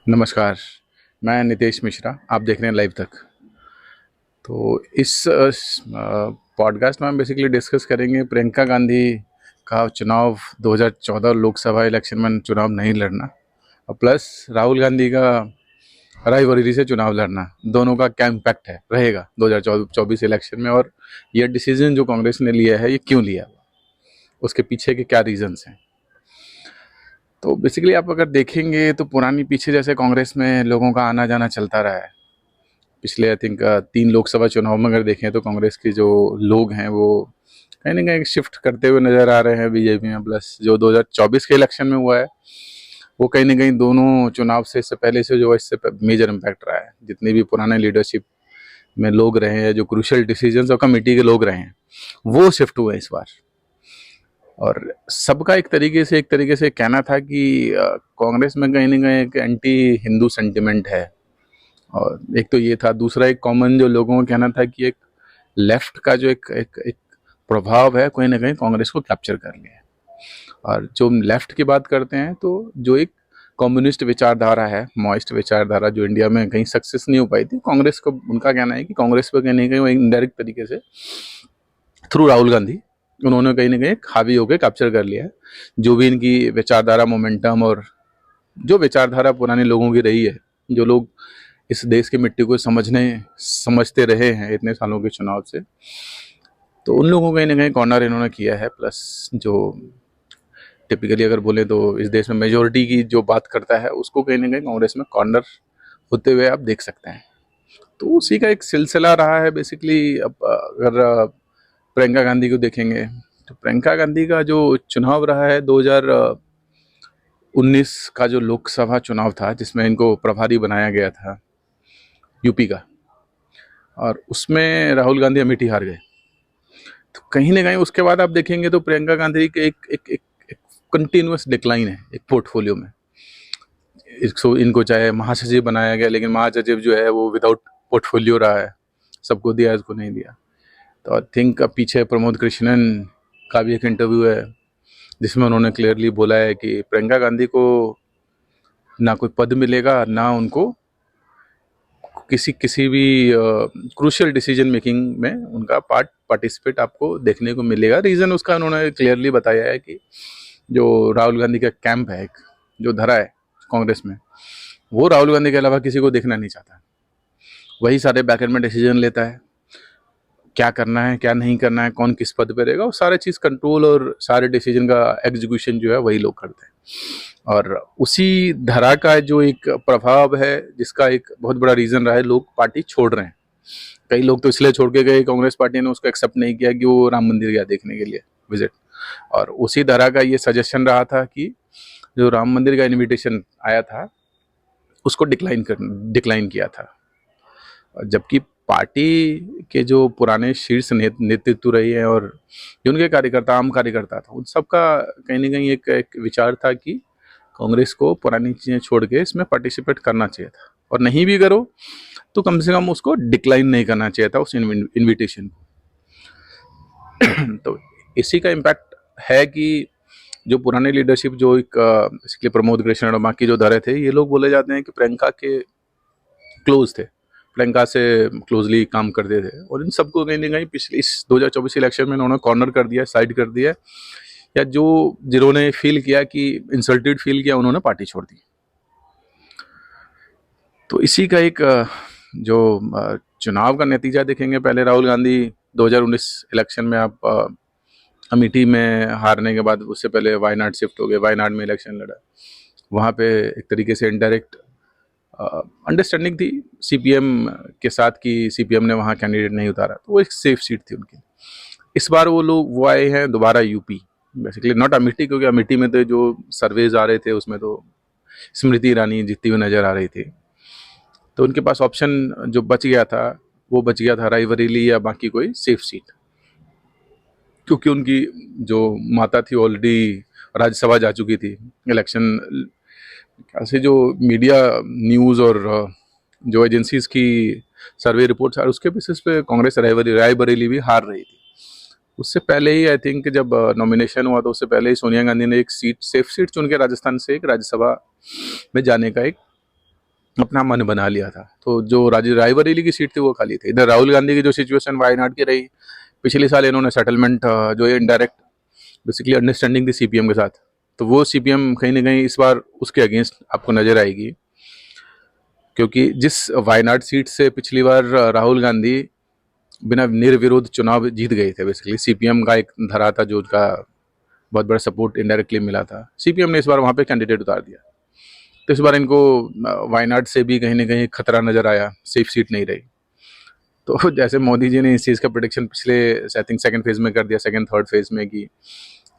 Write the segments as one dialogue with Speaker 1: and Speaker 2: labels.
Speaker 1: नमस्कार, मैं नितेश मिश्रा, आप देख रहे हैं लाइव तक। तो इस पॉडकास्ट में हम बेसिकली डिस्कस करेंगे प्रियंका गांधी का चुनाव 2014 लोकसभा इलेक्शन में चुनाव नहीं लड़ना और प्लस राहुल गांधी का रायबरेली से चुनाव लड़ना, दोनों का क्या इम्पैक्ट है रहेगा 2024 इलेक्शन में, और ये डिसीजन जो कांग्रेस ने लिया है ये क्यों लिया, उसके पीछे के क्या रीजंस हैं। तो बेसिकली आप अगर देखेंगे तो पुरानी पीछे जैसे कांग्रेस में लोगों का आना जाना चलता रहा है। पिछले आई थिंक 3 लोकसभा चुनाव में अगर देखें तो कांग्रेस के जो लोग हैं वो कहीं ना कहीं शिफ्ट करते हुए नजर आ रहे हैं बीजेपी में। प्लस जो 2024 के इलेक्शन में हुआ है वो कहीं ना कहीं दोनों चुनाव से इससे पहले से जो इससे मेजर इम्पैक्ट रहा है। जितने भी पुराने लीडरशिप में लोग रहे हैं, जो क्रूशियल डिसीजंस और कमेटी के लोग रहे हैं, वो शिफ्ट हुए इस बार। और सबका एक तरीके से कहना था कि कांग्रेस में कहीं ना कहीं एक एंटी हिंदू सेंटिमेंट है। और एक तो ये था, दूसरा एक कॉमन जो लोगों का कहना था कि एक लेफ्ट का जो एक प्रभाव है कहीं ना कहीं कांग्रेस को कैप्चर कर लिया है। और जो लेफ्ट की बात करते हैं तो जो एक कम्युनिस्ट विचारधारा है, मॉइस्ट विचारधारा, जो इंडिया में कहीं सक्सेस नहीं हो पाई थी कांग्रेस को, उनका कहना है कि कांग्रेस पर कहीं ना कहीं इनडायरेक्ट तरीके से थ्रू राहुल गांधी उन्होंने कहीं ना कहीं हावी होकर कैप्चर कर लिया है। जो भी इनकी विचारधारा, मोमेंटम और जो विचारधारा पुराने लोगों की रही है, जो लोग इस देश की मिट्टी को समझते रहे हैं इतने सालों के चुनाव से, तो उन लोगों को कहीं ना कहीं कॉर्नर इन्होंने किया है। प्लस जो टिपिकली अगर बोले तो इस देश में मेजोरिटी की जो बात करता है उसको कहीं ना कहीं कांग्रेस में कॉर्नर होते हुए आप देख सकते हैं। तो उसी का एक सिलसिला रहा है बेसिकली। अब अगर प्रियंका गांधी को देखेंगे तो प्रियंका गांधी का जो चुनाव रहा है 2019 का, जो लोकसभा चुनाव था जिसमें इनको प्रभारी बनाया गया था यूपी का, और उसमें राहुल गांधी अमेठी हार गए। तो कहीं ना कहीं उसके बाद आप देखेंगे तो प्रियंका गांधी के एक कंटिन्यूस डिक्लाइन है एक पोर्टफोलियो में। इनको चाहे महासचिव बनाया गया, लेकिन महासचिव जो है वो विदाउट पोर्टफोलियो रहा है, सबको दिया इसको नहीं दिया। तो आई थिंक अब पीछे प्रमोद कृष्णन का भी एक इंटरव्यू है जिसमें उन्होंने क्लियरली बोला है कि प्रियंका गांधी को ना कोई पद मिलेगा, ना उनको किसी किसी भी क्रूशियल डिसीजन मेकिंग में उनका पार्टिसिपेट आपको देखने को मिलेगा। रीज़न उसका उन्होंने क्लियरली बताया है कि जो राहुल गांधी का कैंप है, एक जो धरा है कांग्रेस में, वो राहुल गांधी के अलावा किसी को देखना नहीं चाहता। वही सारे बैकएंड में डिसीजन लेता है, क्या करना है क्या नहीं करना है, कौन किस पद पे रहेगा, वो सारे चीज़ कंट्रोल और सारे डिसीजन का एग्जीक्यूशन जो है वही लोग करते हैं। और उसी धरा का जो एक प्रभाव है जिसका एक बहुत बड़ा रीज़न रहा है लोग पार्टी छोड़ रहे हैं। कई लोग तो इसलिए छोड़ के गए, कांग्रेस पार्टी ने उसको एक्सेप्ट नहीं किया कि वो राम मंदिर गया देखने के लिए विजिट। और उसी धरा का ये सजेशन रहा था कि जो राम मंदिर का इनविटेशन आया था उसको डिक्लाइन किया था। जबकि पार्टी के जो पुराने शीर्ष नेतृत्व रही है और जो उनके कार्यकर्ता, आम कार्यकर्ता था, उन सबका कहीं ना कहीं एक विचार था कि कांग्रेस को पुरानी चीज़ें छोड़ के इसमें पार्टिसिपेट करना चाहिए था, और नहीं भी करो तो कम से कम उसको डिक्लाइन नहीं करना चाहिए था उस इनविटेशन को। तो इसी का इम्पैक्ट है कि जो पुराने लीडरशिप, जो एक बेसिकली प्रमोद कृष्ण और बाकी जो धरे थे, ये लोग बोले जाते हैं कि प्रियंका के क्लोज थे, प्रियंका से क्लोजली काम करते थे, और इन सबको कहीं ना कहीं पिछले इस 2024 इलेक्शन में उन्होंने कॉर्नर कर दिया, साइड कर दिया, या जो जिन्होंने फील किया कि इंसल्टेड फील किया उन्होंने पार्टी छोड़ दी। तो इसी का एक जो चुनाव का नतीजा देखेंगे, पहले राहुल गांधी 2019 इलेक्शन में आप अमेठी में हारने के बाद उससे पहले वायनाड शिफ्ट हो गए, वायनाड में इलेक्शन लड़ा, वहाँ पे एक तरीके से इनडायरेक्ट अंडरस्टैंडिंग थी सीपीएम के साथ कि सीपीएम ने वहाँ कैंडिडेट नहीं उतारा, तो वो एक सेफ सीट थी उनकी। इस बार वो आए हैं दोबारा यूपी, बेसिकली नॉट अमेठी, क्योंकि अमेठी में तो जो सर्वेज आ रहे थे उसमें तो स्मृति ईरानी जीतती हुई नजर आ रही थी। तो उनके पास ऑप्शन जो बच गया था वो बच गया था रायबरेली या बाकी कोई सेफ सीट, क्योंकि उनकी जो माता थी ऑलरेडी राज्यसभा जा चुकी थी। इलेक्शन ऐसे जो मीडिया न्यूज़ और जो एजेंसीज की सर्वे रिपोर्ट्स आ, उसके बेसिस पे कांग्रेस रायबरेली भी हार रही थी। उससे पहले ही आई थिंक जब नॉमिनेशन हुआ तो उससे पहले ही सोनिया गांधी ने एक सीट, सेफ सीट चुन के राजस्थान से एक राज्यसभा में जाने का एक अपना मन बना लिया था। तो जो रायबरेली की सीट थी वो खाली थी। इधर राहुल गांधी की जो सिचुएशन वायनाड की रही, पिछले साल इन्होंने सेटलमेंट जो है इनडायरेक्ट बेसिकली अंडरस्टैंडिंग थी सीपीएम के साथ, तो वो सीपीएम कहीं ना कहीं इस बार उसके अगेंस्ट आपको नजर आएगी। क्योंकि जिस वायनाड सीट से पिछली बार राहुल गांधी बिना निर्विरोध चुनाव जीत गए थे, बेसिकली सीपीएम का एक धरा था जो उनका बहुत बड़ा सपोर्ट इनडायरेक्टली मिला था, सीपीएम ने इस बार वहाँ पे कैंडिडेट उतार दिया। तो इस बार इनको वायनाड से भी कहीं ना कहीं खतरा नजर आया, सेफ सीट नहीं रही। तो जैसे मोदी जी ने इस चीज़ का प्रोडिक्शन पिछले आई थिंक सेकंड फेज में कर दिया, सेकंड थर्ड फेज में, कि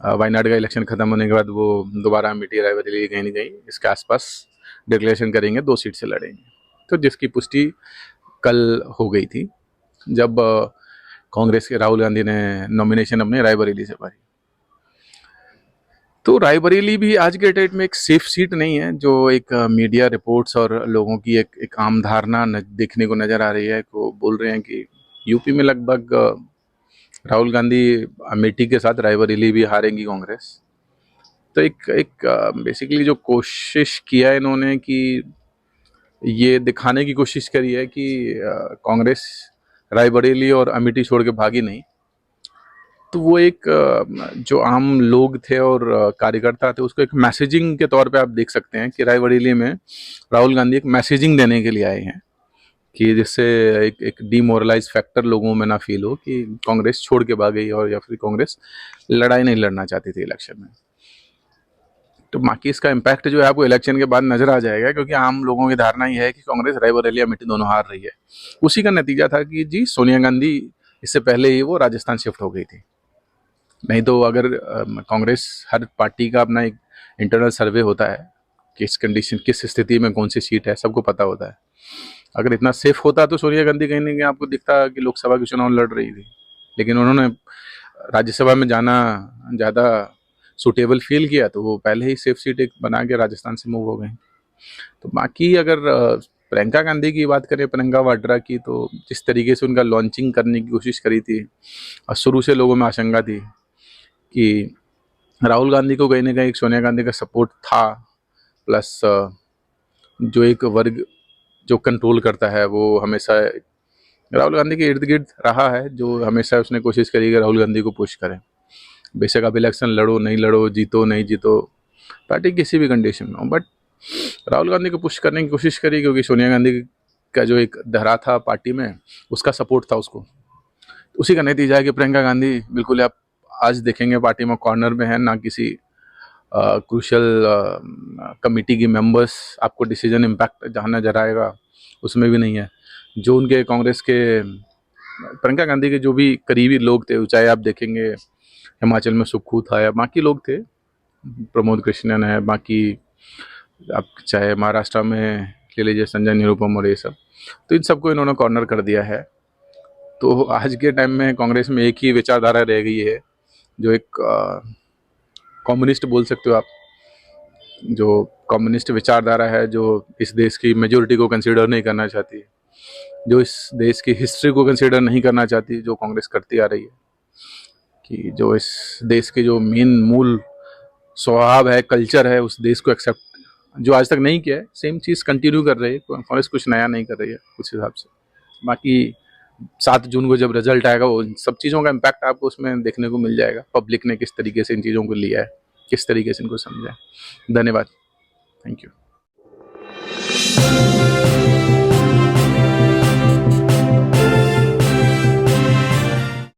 Speaker 1: वायनाड का इलेक्शन खत्म होने के बाद वो दोबारा अमेठी रायबरेली कहीं ना कहीं इसके आसपास डिक्लेरेशन करेंगे, 2 सीट से लड़ेंगे। तो जिसकी पुष्टि कल हो गई थी जब कांग्रेस के राहुल गांधी ने नॉमिनेशन अपने रायबरेली से भरी। तो रायबरेली भी आज के डेट में एक सेफ सीट नहीं है, जो एक मीडिया रिपोर्ट्स और लोगों की एक आम धारणा देखने को नजर आ रही है। को बोल रहे हैं कि यूपी में लगभग राहुल गांधी अमेठी के साथ रायबरेली भी हारेंगी कांग्रेस। तो एक एक बेसिकली जो कोशिश किया है इन्होंने कि ये दिखाने की कोशिश करी है कि कांग्रेस रायबरेली और अमेठी छोड़ के भागी नहीं। तो वो एक जो आम लोग थे और कार्यकर्ता थे, उसको एक मैसेजिंग के तौर पे आप देख सकते हैं कि रायबरेली में राहुल गांधी एक मैसेजिंग देने के लिए आए हैं, कि जिससे एक डीमोरलाइज फैक्टर लोगों में ना फील हो कि कांग्रेस छोड़ के भाग गई और या फिर कांग्रेस लड़ाई नहीं लड़ना चाहती थी इलेक्शन में। तो बाकी इसका इम्पैक्ट जो है आपको इलेक्शन के बाद नजर आ जाएगा, क्योंकि आम लोगों की धारणा यह है कि कांग्रेस रायबरेली अमेठी दोनों हार रही है। उसी का नतीजा था कि जी सोनिया गांधी इससे पहले ही वो राजस्थान शिफ्ट हो गई थी। नहीं तो अगर कांग्रेस, हर पार्टी का अपना एक इंटरनल सर्वे होता है, किस कंडीशन किस स्थिति में कौन सी सीट है सबको पता होता है। अगर इतना सेफ होता तो सोनिया गांधी कहीं ना कहीं आपको दिखता कि लोकसभा के चुनाव लड़ रही थी, लेकिन उन्होंने राज्यसभा में जाना ज़्यादा सूटेबल फील किया, तो वो पहले ही सेफ सीट एक बना के राजस्थान से मूव हो गए। तो बाकी अगर प्रियंका गांधी की बात करें, प्रियंका वाड्रा की, तो जिस तरीके से उनका लॉन्चिंग करने की कोशिश करी थी, और शुरू से लोगों में आशंका थी कि राहुल गांधी को कहीं ना कहीं सोनिया गांधी का सपोर्ट था, प्लस जो एक वर्ग जो कंट्रोल करता है वो हमेशा राहुल गांधी के इर्द गिर्द रहा है, जो हमेशा उसने कोशिश करी कि राहुल गांधी को पुश करें। बेशक आप इलेक्शन लड़ो नहीं लड़ो, जीतो नहीं जीतो, पार्टी किसी भी कंडीशन में हो, बट राहुल गांधी को पुश करने की कोशिश करी, क्योंकि सोनिया गांधी का जो एक धरा था पार्टी में, उसका सपोर्ट था उसको। उसी का नतीजा है कि प्रियंका गांधी बिल्कुल आप आज देखेंगे पार्टी में कॉर्नर में है, ना किसी क्रूशल कमेटी की मेंबर्स आपको डिसीजन इम्पैक्ट जहाँ नजर आएगा उसमें भी नहीं है। जो उनके कांग्रेस के प्रियंका गांधी के जो भी करीबी लोग थे, चाहे आप देखेंगे हिमाचल में सुक्खू था या बाकी लोग थे, प्रमोद कृष्णन है, बाकी आप चाहे महाराष्ट्र में ले लीजिए संजय निरुपम और ये सब, तो इन सबको इन्होंने कॉर्नर कर दिया है। तो आज के टाइम में कांग्रेस में एक ही विचारधारा रह गई है, जो एक कम्युनिस्ट बोल सकते हो आप, जो कम्युनिस्ट विचारधारा है, जो इस देश की मेजोरिटी को कंसीडर नहीं करना चाहती, जो इस देश की हिस्ट्री को कंसीडर नहीं करना चाहती, जो कांग्रेस करती आ रही है, कि जो इस देश के जो मेन मूल स्वभाव है, कल्चर है, उस देश को एक्सेप्ट जो आज तक नहीं किया है, सेम चीज़ कंटिन्यू कर रही है। कांग्रेस कुछ नया नहीं कर रही है उस हिसाब से। बाकी 7 जून को जब रिजल्ट आएगा, वो सब चीज़ों का इम्पैक्ट आपको उसमें देखने को मिल जाएगा, पब्लिक ने किस तरीके से इन चीज़ों को लिया है, किस तरीके से इनको समझा है। धन्यवाद, थैंक यू।